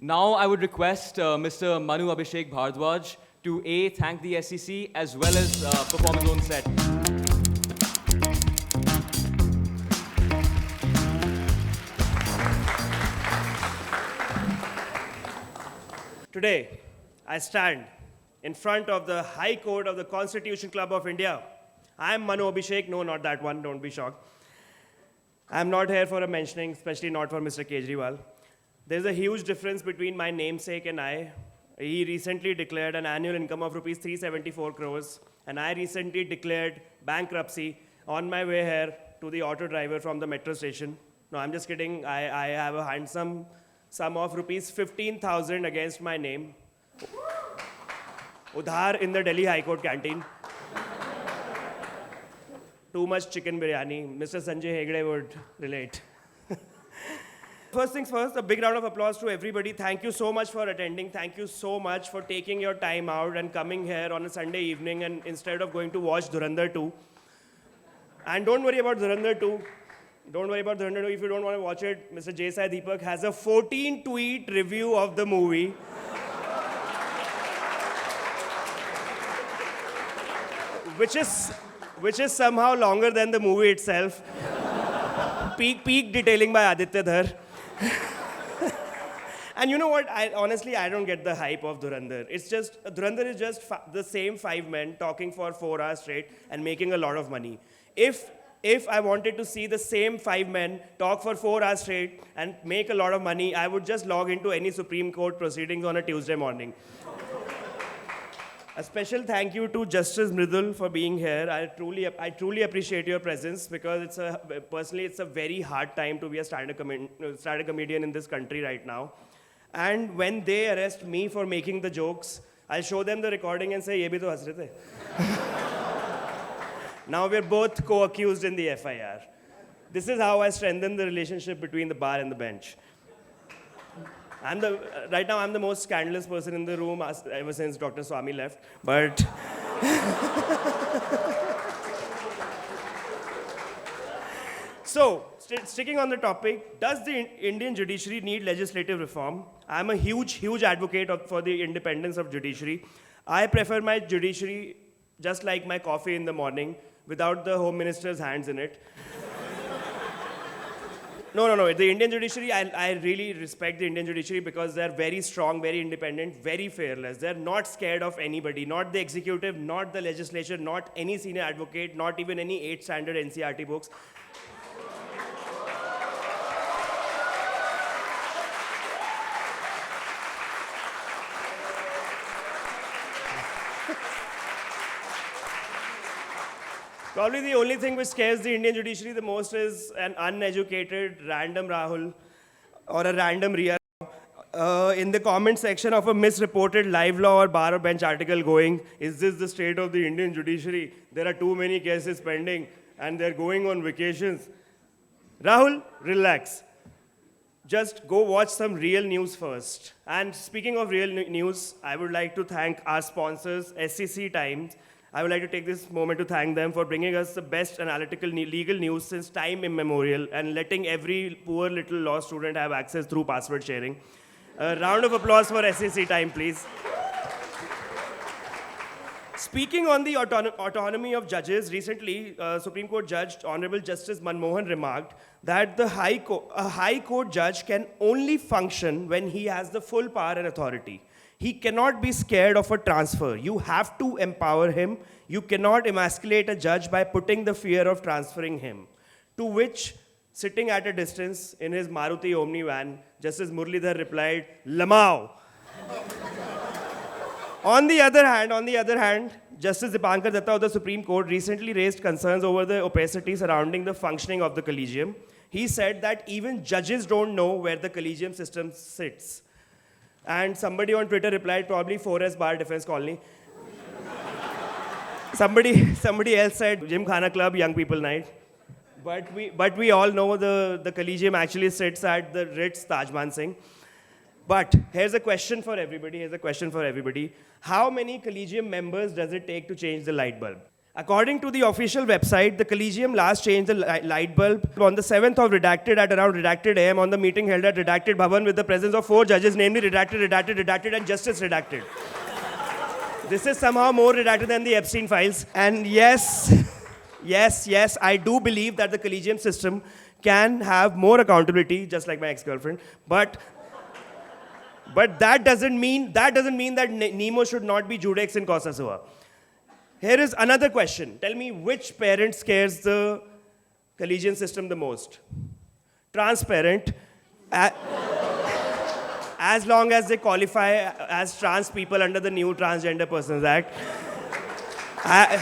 Now I would request Mr. Manu Abhishek Bhardwaj to thank the SEC as well as perform his own set. Today, I stand in front of the High Court of the Constitution Club of India. I am Manu Abhishek. No, not that one. Don't be shocked. I am not here for a mentioning, especially not for Mr. Kejriwal. There's a huge difference between my namesake and I. He recently declared an annual income of rupees 374 crores, and I recently declared bankruptcy on my way here to the auto driver from the metro station. No, I'm just kidding. I have a handsome sum of rupees 15,000 against my name. Udhar in the Delhi High Court canteen. Too much chicken biryani. Mr. Sanjay Hegde would relate. First things first, a big round of applause to everybody. Thank you so much for attending. Thank you so much for taking your time out and coming here on a Sunday evening and instead of going to watch Dhurandhar 2. And don't worry about Dhurandhar 2. Don't worry about Dhurandhar 2. If you don't want to watch it, Mr. Sai Deepak has a 14-tweet review of the movie. Which is somehow longer than the movie itself. Peak detailing by Aditya Dhar. And you know what? Honestly, I don't get the hype of Dhurandhar. Dhurandhar is just the same 5 men talking for 4 hours straight and making a lot of money. If I wanted to see the same 5 men talk for 4 hours straight and make a lot of money, I would just log into any Supreme Court proceedings on a Tuesday morning. A special thank you to Justice Mridul for being here. I truly appreciate your presence because personally it's a very hard time to be a stand-up comedian in this country right now. And when they arrest me for making the jokes, I'll show them the recording and say, "Ye bhi to has rahe the." Now we're both co-accused in the FIR. This is how I strengthen the relationship between the bar and the bench. Right now, I'm the most scandalous person in the room ever since Dr. Swamy left. But so, sticking on the topic, does the Indian judiciary need legislative reform? I'm a huge advocate for the independence of judiciary. I prefer my judiciary just like my coffee in the morning, without the Home Minister's hands in it. No. The Indian judiciary, I really respect the Indian judiciary because they're very strong, very independent, very fearless. They're not scared of anybody, not the executive, not the legislature, not any senior advocate, not even any 8th standard NCERT books. Probably the only thing which scares the Indian judiciary the most is an uneducated random Rahul or a random Riya in the comment section of a misreported live law or bar or bench article going, "Is this the state of the Indian judiciary? There are too many cases pending and they're going on vacations." Rahul, relax. Just go watch some real news first. And speaking of real news, I would like to thank our sponsors, SEC Times. I would like to take this moment to thank them for bringing us the best analytical legal news since time immemorial and letting every poor little law student have access through password sharing. A round of applause for SEC Time, please. Speaking on the autonomy of judges, recently, Supreme Court Judge, Honorable Justice Manmohan remarked that a high court judge can only function when he has the full power and authority. He cannot be scared of a transfer. You have to empower him. You cannot emasculate a judge by putting the fear of transferring him. To which, sitting at a distance in his Maruti Omni van, Justice Muralidhar replied, "Lamao." On the other hand, Justice Dipankar Datta of the Supreme Court recently raised concerns over the opacity surrounding the functioning of the Collegium. He said that even judges don't know where the Collegium system sits. And somebody on Twitter replied, probably 4S Bar Defense Colony. Somebody else said, Gymkhana Club, Young People Night. But we all know the Collegium actually sits at the Ritz Taj Mansingh. But here's a question for everybody. How many Collegium members does it take to change the light bulb? According to the official website, the Collegium last changed the light bulb on the 7th of Redacted at around Redacted AM on the meeting held at Redacted Bhavan with the presence of 4 judges, namely Redacted, Redacted, and Justice Redacted. This is somehow more redacted than the Epstein files. And yes, I do believe that the Collegium system can have more accountability, just like my ex-girlfriend. But that doesn't mean that Nemo should not be Judex in Cosa Sua. Here is another question. Tell me which parent scares the Collegium system the most? Transparent. As long as they qualify as trans people under the new Transgender Persons Act. I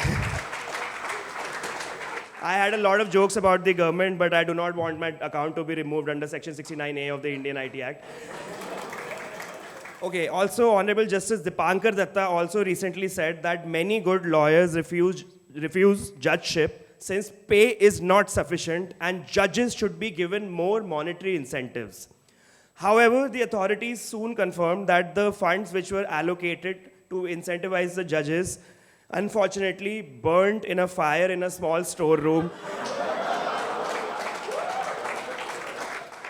had a lot of jokes about the government, but I do not want my account to be removed under Section 69A of the Indian IT Act. Okay, also Honorable Justice Dipankar Datta also recently said that many good lawyers refuse judgeship since pay is not sufficient and judges should be given more monetary incentives. However, the authorities soon confirmed that the funds which were allocated to incentivize the judges unfortunately burned in a fire in a small storeroom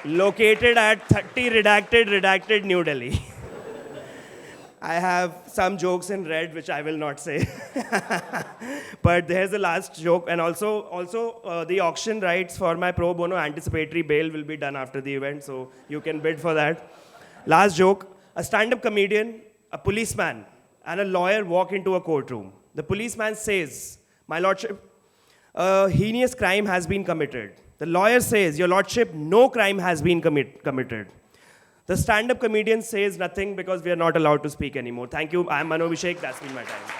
located at 30 Redacted, New Delhi. I have some jokes in red which I will not say. But there's the last joke. And also the auction rights for my pro bono anticipatory bail will be done after the event, so you can bid for that. Last joke. A stand-up comedian, a policeman, and a lawyer walk into a courtroom. The policeman says, "My lordship, a heinous crime has been committed." The lawyer says, "Your lordship, no crime has been committed." The stand-up comedian says nothing because we are not allowed to speak anymore. Thank you. I'm Manu Abhishek. That's been my time.